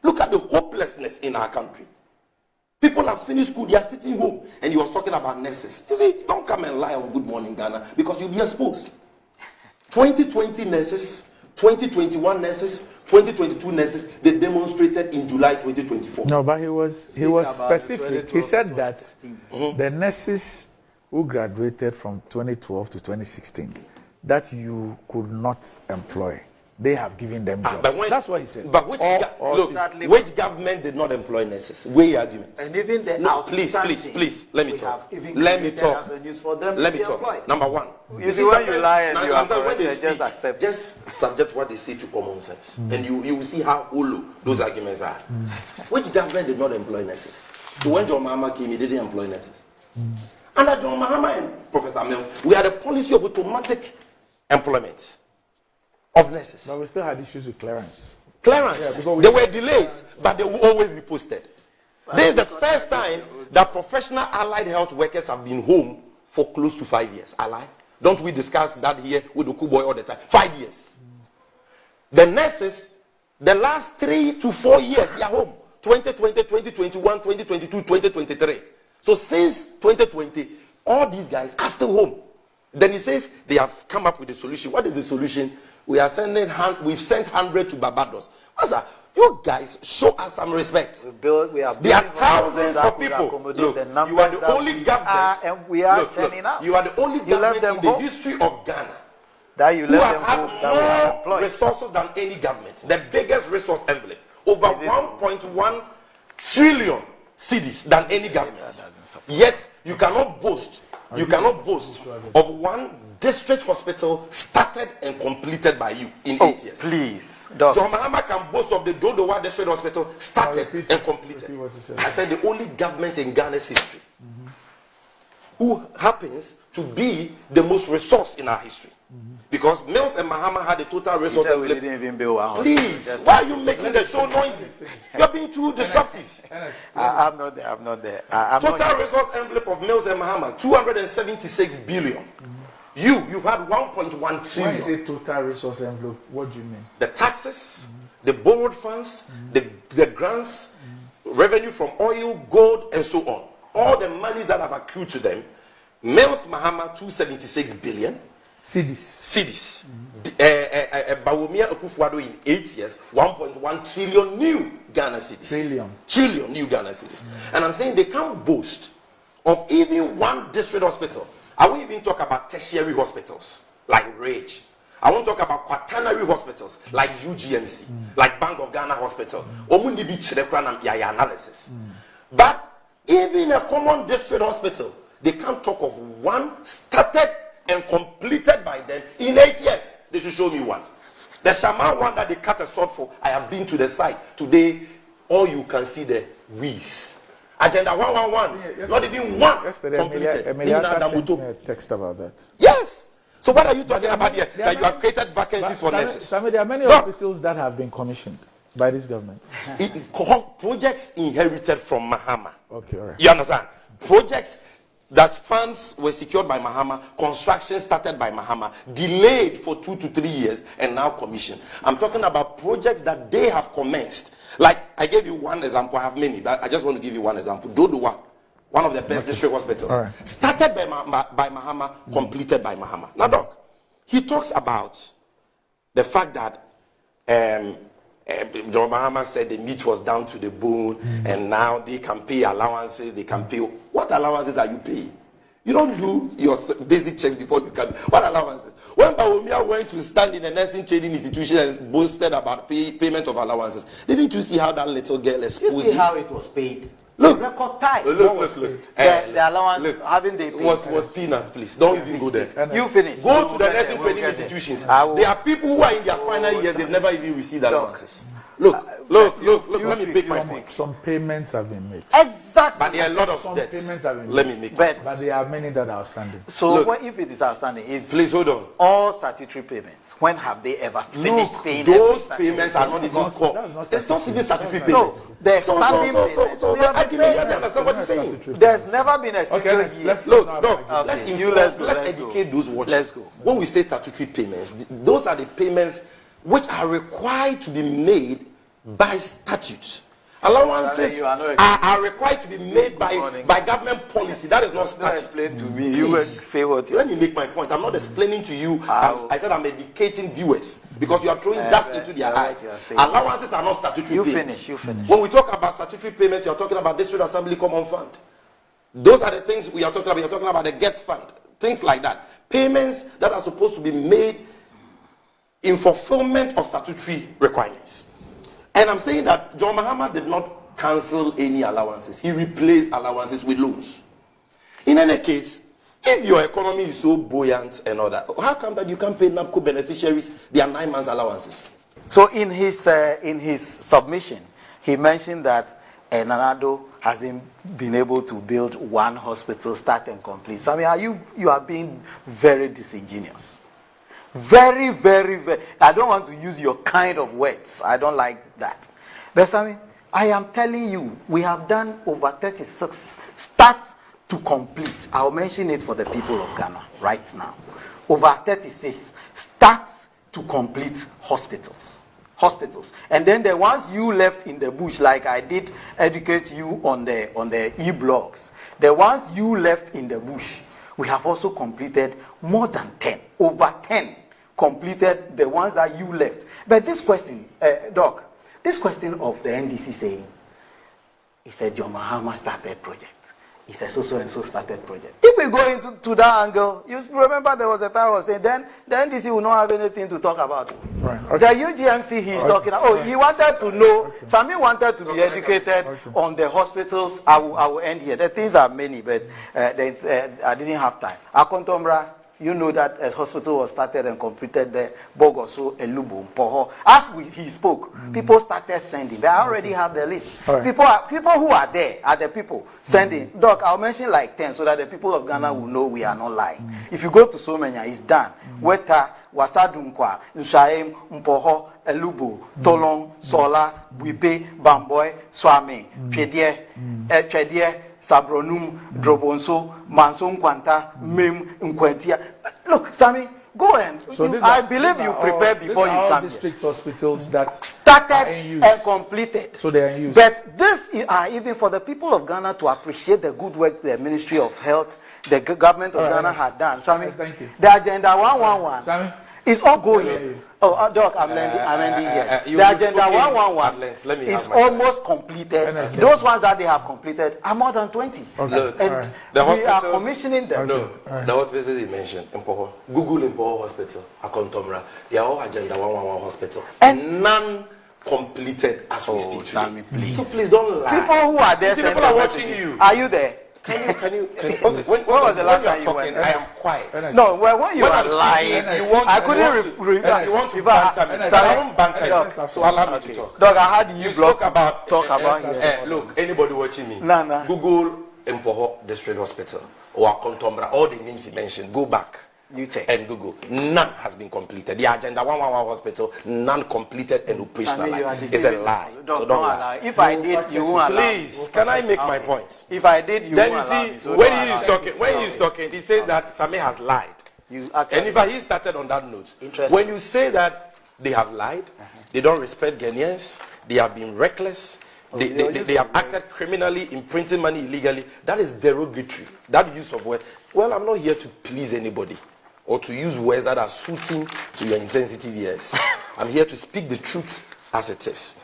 Look at the hopelessness in our country. People have finished school, they are sitting home, and he was talking about nurses. You see, don't come and lie on Good Morning Ghana because you'll be exposed. 2020 nurses, 2021 nurses, 2022 nurses, they demonstrated in July 2024. No, but he was specific. He said that the nurses who graduated from 2012 to 2016, that you could not employ. They have given them jobs. That's what he said. But which government did not employ nurses? Weigh arguments. And even the please, let me talk. Let me talk. Number one. You see, when you lie and you are correct, they just accept. Just subject what they say to common sense. And you will see how hollow those arguments are. Which government did not employ nurses? So when John Mahama came, he didn't employ nurses. Under John Mahama and Professor Mills, we had a policy of automatic employment of nurses. But we still had issues with clearance. Clearance. There were delays, but they will always be posted. This is the first time that professional allied health workers have been home for close to 5 years. Allied? Don't we discuss that here with the Kuboy all the time? 5 years. The nurses, the last 3 to 4 years, they are home. 2020, 2021, 2022, 2023. So since 2020, all these guys are still home. Then he says they have come up with a solution. What is the solution? We've sent 100 to Barbados. Master, you guys show us some respect. There are thousands of people. Look, you are the only government. And we are turning up. You are the only government in the history of Ghana that you who let have them had more resources than any government. The biggest resource envelope. Over 1.1 trillion cedis than any government. Yet you cannot boast. You cannot boast of one district hospital started and completed by you in 8 years. Please. John Mahama can boast of the Dodowa district hospital started and completed. I said the only government in Ghana's history who happens to be the most resource in our history. Because Mills and Mahama had a total resource. We didn't even build our Please, why are you making the show noisy? You're being too disruptive. I'm not there. Total resource envelope of Mills and Mahama, 276 billion. You've had 1.1 trillion. When you say total resource envelope, what do you mean? The taxes, the borrowed funds, the grants, revenue from oil, gold, and so on. All the monies that have accrued to them. Mills Mahama, 276 billion. Cedis. Bawumia Akufo-Addo in 8 years, 1.1 trillion new Ghana cedis. Trillion new Ghana cedis. And I'm saying they can't boast of even one district hospital. I won't even talk about tertiary hospitals like RAGE. I won't talk about quaternary hospitals like UGMC, like Bank of Ghana Hospital. Analysis. But even a common district hospital, they can't talk of one started and completed by them in 8 years. They should show me one. The Shaman one that they cut a sword for, I have been to the site. Today, all you can see the weeds. Agenda 111, not even one completed. Emilia sent me a text about that. Yes. So what are you talking about here? That you have created vacancies for nurses? Sammy, there are many hospitals that have been commissioned by this government. Projects inherited from Mahama. Okay, all right. You understand? Projects that funds were secured by Mahama, construction started by Mahama, delayed for 2 to 3 years, and now commissioned. I'm talking about projects that they have commenced. Like, I gave you one example, I have many, but I just want to give you one example. Dodowa, one of the best district hospitals. Right. Started by Mahama, completed by Mahama. Now, Doc, he talks about the fact that John Mahama said the meat was down to the bone, and now they can pay allowances, they can pay. What allowances are you paying? You don't do your basic checks before you come. What allowances? When Bawumia went to stand in a nursing training institution and boasted about payment of allowances, didn't you see how that little girl exposed you? See how it was paid? Look, record time. Look. The allowance, haven't they paid? Was peanuts, please. Don't even go there. You finish. Go to the nursing training institutions. There are people who are in their final years, they've never even received allowances. Look, let me make my point. Some payments have been made. Exactly. But there are a lot of debts. Payments have been made. Let me make but there are many that are outstanding. So if it is outstanding, please hold on. All statutory payments, when have they ever finished paying? Those payments are not even called. It's not even statutory payments. No, they're standing payments. So the argument, you understand what he's saying? There's never been a single year. Let's educate those watching. Let's go. When we say statutory payments, those are the payments which are required to be made by statute. Allowances are required to be made by government policy. That is not statute. Explain to me. You will say what you. Let me make my point. I'm not explaining to you. I said I'm educating viewers because you are throwing dust into their eyes. Allowances are not statutory payments. You finish. When we talk about statutory payments, you are talking about District Assembly Common Fund. Those are the things we are talking about. You're talking about the GET Fund, things like that. Payments that are supposed to be made in fulfillment of statutory requirements. And I'm saying that John Mahama did not cancel any allowances. He replaced allowances with loans. In any case, if your economy is so buoyant and all that, how come that you can't pay NABCO beneficiaries their 9 months allowances? So in his submission, he mentioned that Nanado hasn't been able to build one hospital, start and complete. So I mean, you are being very disingenuous. Very, very, very. I don't want to use your kind of words. I don't like that. But Sammy, I am telling you, we have done over 36 start to complete. I'll mention it for the people of Ghana right now. Over 36 start to complete hospitals. And then the ones you left in the bush, like I did educate you on the e-blogs, the ones you left in the bush, we have also completed more than 10, over 10 completed the ones that you left. But this question, Doc, this question of the NDC saying, he said John Mahama started project. He said so and so started project. If we go into that angle, you remember there was a time I was saying, then the NDC will not have anything to talk about. Right. Okay. The UGMC he's talking about, he wanted to know, Sammy wanted to be educated on the hospitals. I will end here. The things are many, but I didn't have time. Akontombra, you know that a hospital was started and completed there, Bogoso, Elubo, Poho. As he spoke, people started sending. They already have the list. Right. People who are there are the people sending. Doc, I'll mention like 10 so that the people of Ghana will know we are not lying. If you go to Somenya, it's done. Weta, Wasadunkwa, Nshaim, Mpoho, Elubo, Tolong, Sola, Wipe, Bamboy, Swami, Chedie, Sabronum, Drobonso, Manson Quanta, Mim, Nkwentia. Look, Sammy, go and I believe you prepared before you come here. District hospitals that started and completed. So they are in use. But this is even for the people of Ghana to appreciate the good work the Ministry of Health, the government of Ghana had done. Sammy, thank you. The Agenda 111 Sammy? is ongoing. Doc, I'm ending here. The Agenda 111 is almost completed. Those ones that they have completed are more than 20. Okay. Look, and the we are commissioning them. No, the hospitals he mentioned, Mpoho, Google Mpoho Hospital, Akontomra, they are all Agenda 111 hospital. And none completed as we speak Sammy, today. please. So please don't lie. People who are there, people are watching you. Are you there? When was the last time you were talking? I am quiet. No, when you are lying, I couldn't you want to banter me. So I won't banter you. So allow me to talk. Dog, I had you spoke about talk about look, anybody watching me, Nah. Google Mpoho District Hospital or Akontombra, all the names he mentioned, go back. You check. And Google. None has been completed. The Agenda 111 hospital, none completed and operational. It's a lie. So don't lie. If I did, you won't allow. Please, can I make my point? If I did, you then won't you allow see, me, so when he's talking, he says that Sammy has lied. And if he started on that note, when you say that they have lied, they don't respect Ghanaians, they have been reckless, they have acted criminally, imprinting money illegally, that is derogatory. That use of word. Well, I'm not here to please anybody or to use words that are suiting to your insensitive ears. I'm here to speak the truth as it is.